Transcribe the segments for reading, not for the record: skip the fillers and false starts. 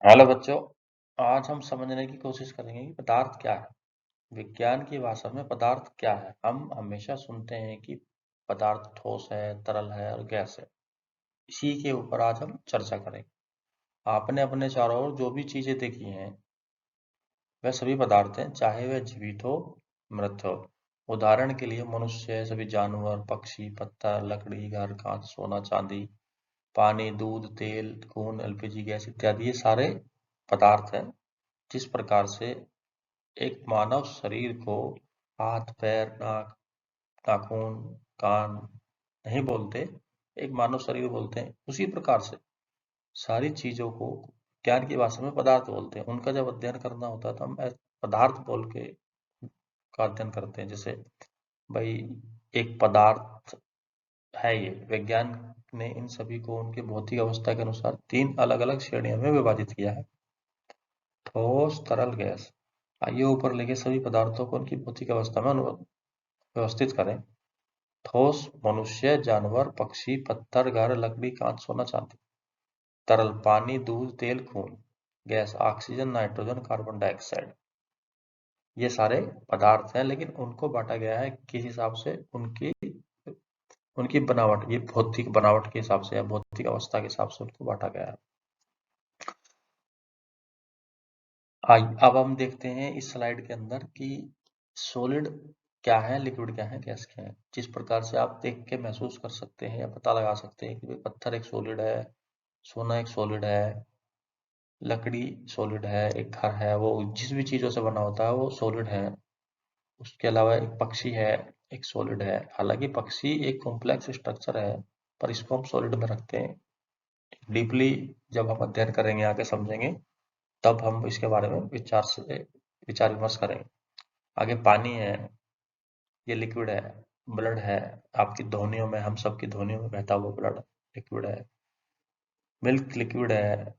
Hello बच्चों, आज हम समझने की कोशिश करेंगे कि पदार्थ क्या है। विज्ञान की भाषा में पदार्थ क्या है। हम हमेशा सुनते हैं कि पदार्थ ठोस है, तरल है और गैस है। इसी के ऊपर आज हम चर्चा करेंगे। आपने अपने चारों ओर जो भी चीजें देखी हैं वह सभी पदार्थ हैं, चाहे वह जीवित हो, मृत हो। उदाहरण के लिए मनुष्य, सभी जानवर, पक्षी, पत्थर, लकड़ी, घर, कांच, सोना, चांदी, पानी, दूध, तेल, खून, एलपीजी गैस इत्यादि ये सारे पदार्थ हैं। जिस प्रकार से एक मानव शरीर को हाथ, पैर, नाक, नाखून, कान नहीं बोलते, एक मानव शरीर बोलते हैं। उसी प्रकार से सारी चीजों को विज्ञान की भाषा में पदार्थ बोलते हैं। उनका जब अध्ययन करना होता है तो हम पदार्थ बोल के का अध्ययन करते हैं। जैसे भाई एक पदार्थ है, ये विज्ञान ने इन सभी को उनके भौतिक अवस्था के अनुसार 3 अलग-अलग श्रेणियों में विभाजित किया है। ठोस, तरल, गैस। आइए ऊपर लिखे सभी पदार्थों को उनकी भौतिक अवस्था में व्यवस्थित करें। ठोस मनुष्य, जानवर, पक्षी, पत्थर, घर, लकड़ी, कांच, सोना, चांदी। तरल पानी, दूध, तेल, खून। Gas oxygen, nitrogen, carbon dioxide. ये सारे पदार्थ हैं, लेकिन उनको बांटा गया है किस हिसाब से, उनकी उनकी बनावट, ये भौतिक बनावट के हिसाब से या भौतिक अवस्था के हिसाब से उनको बांटा गया है। अब हम देखते हैं इस स्लाइड के अंदर कि सॉलिड क्या है, लिक्विड क्या है, गैस क्या है। जिस प्रकार से आप देख के महसूस कर सकते हैं या पता लगा सकते हैं कि भाई पत्थर एक सॉलिड है, सोना एक सॉलिड है, लकड़ी सॉलिड है, एक घर है, वो जिस भी चीजों से बना होता है वो सॉलिड है। उसके अलावा एक पक्षी है, एक सॉलिड है। हालांकि पक्षी एक कॉम्प्लेक्स स्ट्रक्चर है, पर इसको हम सॉलिड में रखते हैं। डीपली जब हम अध्ययन करेंगे, आगे समझेंगे, तब हम इसके बारे में विचार विमर्श करेंगे। आगे पानी है, ये लिक्विड है। ब्लड है, आपकी ध्वनियों में, हम सबकी ध्वनियों में बहता हुआ ब्लड लिक्विड है। मिल्क लिक्विड है,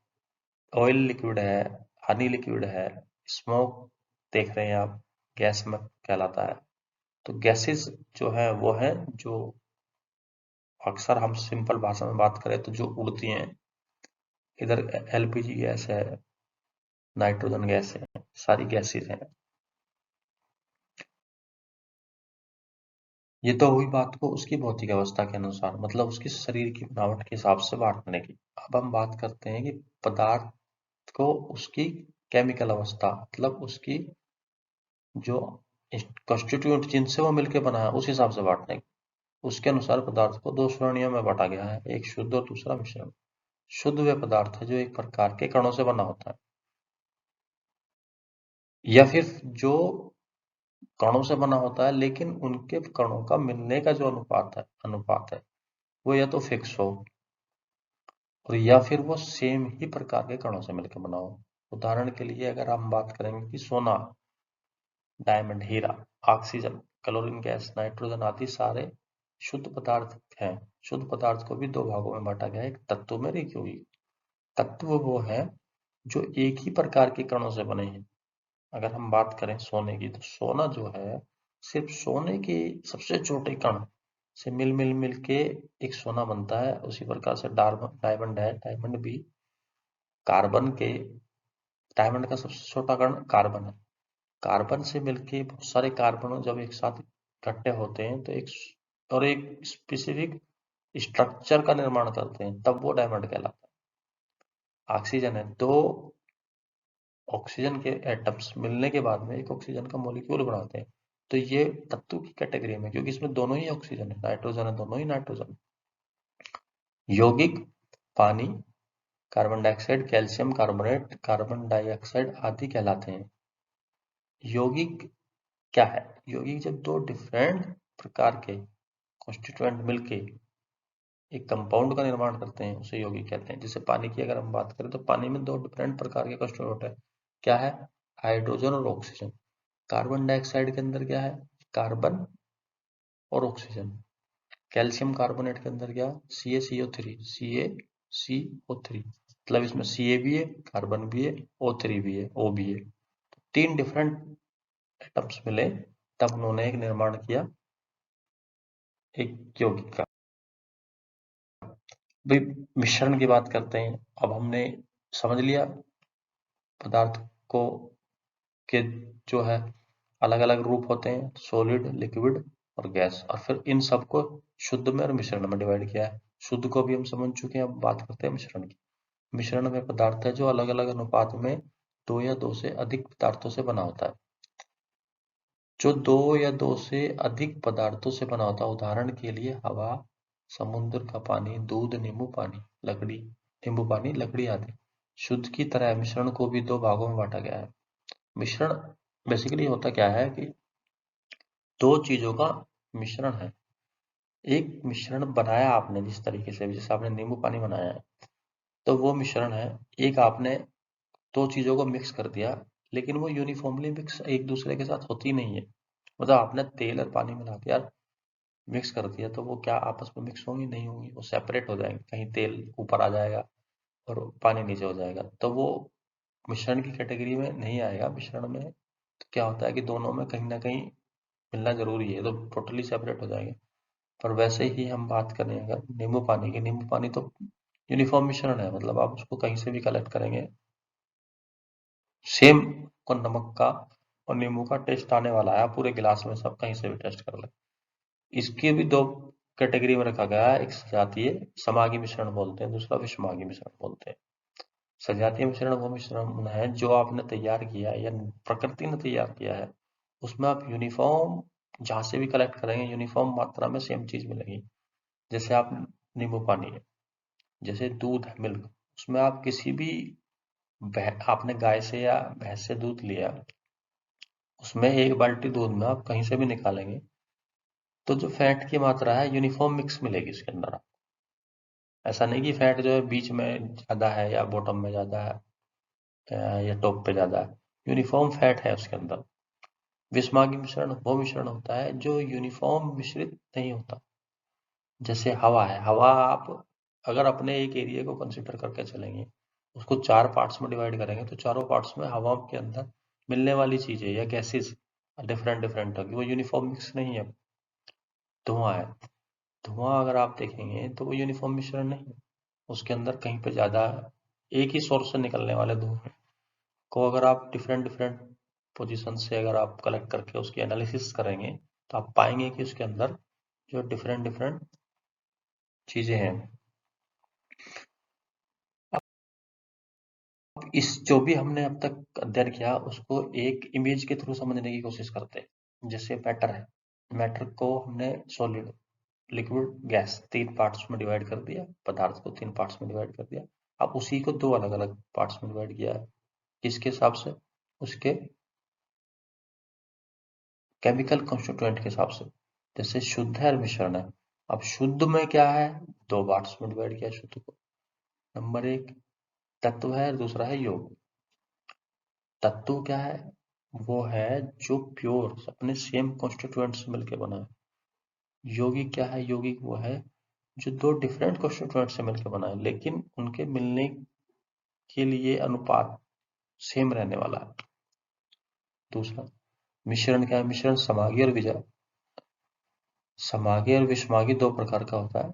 ऑयल लिक्विड है, हनी लिक्विड है। स्मोक देख रहे हैं आप, गैस में कहलाता है। तो गैसेस जो है वो है जो अक्सर हम सिंपल भाषा में बात करें तो जो उड़ती हैं। इधर एलपीजी गैस है, नाइट्रोजन गैस है, सारी गैसेस हैं। ये तो हुई बात को उसकी भौतिक अवस्था के अनुसार, मतलब उसकी शरीर की बनावट के हिसाब से बांटने की। अब हम बात करते हैं कि पदार्थ को उसकी केमिकल अवस्था, मतलब उसकी जो कॉन्स्टिट्यूएंट जिनसे वो मिलकर बना है उस हिसाब से बांटने की। उसके अनुसार पदार्थ को 2 श्रेणियों में बांटा गया है, एक शुद्ध और दूसरा मिश्रण। शुद्ध वे पदार्थ है जो एक प्रकार के कणों से बना होता है, या फिर जो कणों से बना होता है लेकिन उनके कणों का मिलने का जो अनुपात है वो या तो फिक्स हो, और या फिर वो सेम ही प्रकार के कणों से मिलकर बना हो। उदाहरण के लिए अगर हम बात करेंगे कि सोना, डायमंड, हीरा, ऑक्सीजन, क्लोरीन गैस, नाइट्रोजन आदि सारे शुद्ध पदार्थ हैं। शुद्ध पदार्थ को भी 2 भागों में बांटा गया है, एक तत्व में और एक यौगिक। तत्व वो है जो एक ही प्रकार के कणों से बने हैं। अगर हम बात करें सोने की, तो सोना जो है सिर्फ सोने के सबसे छोटे कण से मिल के एक सोना बनता है। उसी प्रकार से डायमंड है, डायमंड भी कार्बन के डायमंड का सबसे छोटा कण कार्बन है। कार्बन से मिलके बहुत सारे कार्बन जब एक साथ इकट्ठे होते हैं तो एक स्पेसिफिक स्ट्रक्चर का निर्माण करते हैं, तब वो डायमंड कहलाता है। ऑक्सीजन है, 2 ऑक्सीजन के एटम्स मिलने के बाद में एक ऑक्सीजन का मॉलिक्यूल बनाते हैं। तो ये तत्व की कैटेगरी में, क्योंकि इसमें दोनों ही ऑक्सीजन है, नाइट्रोजन है, दोनों ही नाइट्रोजन। यौगिक पानी, carbon dioxide, calcium carbonate, carbon dioxide आदि कहलाते हैं। यौगिक क्या है? यौगिक जब 2 डिफरेंट प्रकार के कॉन्स्टिट्यूएंट मिलके एक कंपाउंड का निर्माण करते हैं उसे यौगिक कहते हैं। जैसे पानी की अगर हम बात करें तो पानी में 2 डिफरेंट प्रकार के कॉन्स्टिट्यूएंट है। क्या है? हाइड्रोजन और ऑक्सीजन। कार्बन डाइऑक्साइड के अंदर क्या है? कार्बन और ऑक्सीजन। कैल्शियम कार्बोनेट के अंदर क्या? CaCO3, CaCO3, मतलब इसमें Ca भी है, कार्बन भी है, O3 भी है, O भी है। 3 डिफरेंट एटम्स मिले, तब उन्होंने एक निर्माण किया एक यौगिक का। भाई मिश्रण की बात करते हैं। अब हमने समझ लिया पदार्थ को के जो है अलग अलग रूप होते हैं, सॉलिड, लिक्विड और गैस, और फिर इन सबको शुद्ध में और मिश्रण में डिवाइड किया है। शुद्ध को भी हम समझ चुके हैं, अब बात करते हैं मिश्रण की। मिश्रण में पदार्थ है जो अलग अलग अनुपात में दो या दो से अधिक पदार्थों से बना होता है। जो दो या दो से अधिक पदार्थों से बना होता है, उदाहरण के लिए हवा, समुद्र का पानी, दूध, नींबू पानी, लकड़ी, नींबू पानी, लकड़ी आदि। शुद्ध की तरह मिश्रण को भी दो भागों में बांटा गया है। मिश्रण बेसिकली होता क्या है कि दो चीजों का मिश्रण है। एक मिश्रण बनाया आपने जिस तरीके से, जैसे आपने नींबू पानी बनाया है, तो वो मिश्रण है। एक आपने दो चीजों को मिक्स कर दिया, लेकिन वो यूनिफॉर्मली मिक्स एक दूसरे के साथ होती नहीं है। मतलब आपने तेल और पानी मिला के यार मिक्स कर दिया, तो वो क्या आपस में मिक्स होंगी? नहीं होंगी, वो सेपरेट हो जाएंगे। कहीं तेल ऊपर आ जाएगा और पानी नीचे हो जाएगा, तो वो मिश्रण की कैटेगरी में नहीं आएगा। मिश्रण में तो क्या होता है कि दोनों में कहीं ना कहीं मिलना जरूरी है, तो टोटली सेपरेट हो जाएंगे। पर वैसे ही हम बात करें अगर नींबू पानी की, नींबू पानी तो यूनिफॉर्म मिश्रण है, मतलब आप उसको कहीं से भी कलेक्ट करेंगे, सेम को नमक का और नींबू का टेस्ट आने वाला है। आप पूरे गिलास में सब कहीं से भी टेस्ट कर लें। इसके भी दो कैटेगरी में रखा गया है, एक सजातीय समागी मिश्रण बोलते हैं, दूसरा विषमागी मिश्रण बोलते हैं। सजातीय मिश्रण वो मिश्रण है जो आपने तैयार किया है या प्रकृति ने तैयार किया है, उसमें आप यूनिफॉर्म जहां से भी कलेक्ट करेंगे यूनिफॉर्म मात्रा में सेम चीज मिलेगी। जैसे आप नींबू पानी है, जैसे दूध है, मिल्क, उसमें आप किसी भी आपने गाय से या भैंस से दूध लिया, उसमें एक बाल्टी दूध में आप कहीं से भी निकालेंगे तो जो फैट की मात्रा है यूनिफॉर्म मिक्स मिलेगी उसके अंदर। ऐसा नहीं कि फैट जो है बीच में ज्यादा है या बॉटम में ज्यादा है या टॉप पे ज्यादा है, यूनिफॉर्म फैट है उसके अंदर। विषमागी मिश्रण वो मिश्रण होता है जो यूनिफॉर्म मिश्रित नहीं होता। जैसे हवा है, हवा आप अगर अपने एक एरिया को कंसिडर करके चलेंगे, उसको चार पार्ट्स में डिवाइड करेंगे, तो चारों पार्ट्स में हवा के अंदर मिलने वाली चीजें या गैसेस डिफरेंट डिफरेंट होगी, वो यूनिफॉर्म मिक्स नहीं है। धुआं है, धुआं अगर आप देखेंगे तो वो यूनिफॉर्म मिश्रण नहीं है, उसके अंदर कहीं पे ज्यादा एक ही सोर्स से निकलने वाले धुएं को अगर आप डिफरेंट डिफरेंट पोजीशन से अगर आप कलेक्ट करके उसकी एनालिसिस करेंगे, तो आप पाएंगे कि उसके अंदर जो डिफरेंट डिफरेंट चीजें हैं। अब इस जो भी हमने अब तक अध्ययन किया उसको एक इमेज के थ्रू समझने की कोशिश करते हैं। जैसे मैटर है, मैटर को हमने सॉलिड, लिक्विड, गैस तीन पार्ट्स में डिवाइड कर दिया, पदार्थ को तीन पार्ट्स में डिवाइड कर दिया। अब उसी को दो अलग अलग पार्ट्स में डिवाइड किया है, किसके हिसाब से? उसके केमिकल कॉन्स्टिट्यूएंट के हिसाब से। जैसे शुद्ध है और मिश्रण है। अब शुद्ध में क्या है, दो पार्ट्स में डिवाइड किया शुद्ध को। नंबर एक तत्व है और दूसरा है योग। तत्व क्या है? वो है जो प्योर अपने सेम कॉन्स्टिट्यूएंट से मिलकर बना है। यौगिक क्या है? यौगिक वो है जो दो डिफरेंट कॉन्स्टिट्यूएंट से मिलकर बना है, लेकिन उनके मिलने के लिए अनुपात सेम रहने वाला है। दूसरा मिश्रण क्या है? मिश्रण समागी और विजा समागी और विषमागी दो प्रकार का होता है।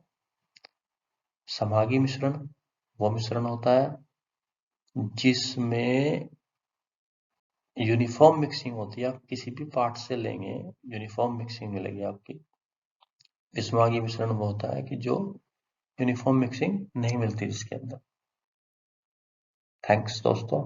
समागी मिश्रण वो मिश्रण होता है जिसमें यूनिफॉर्म मिक्सिंग होती है। आप किसी भी पार्ट से लेंगे यूनिफॉर्म मिक्सिंग मिलेगी आपकी। विषमागी मिश्रण वो होता है कि जो यूनिफॉर्म मिक्सिंग नहीं मिलती जिसके अंदर। थैंक्स दोस्तों।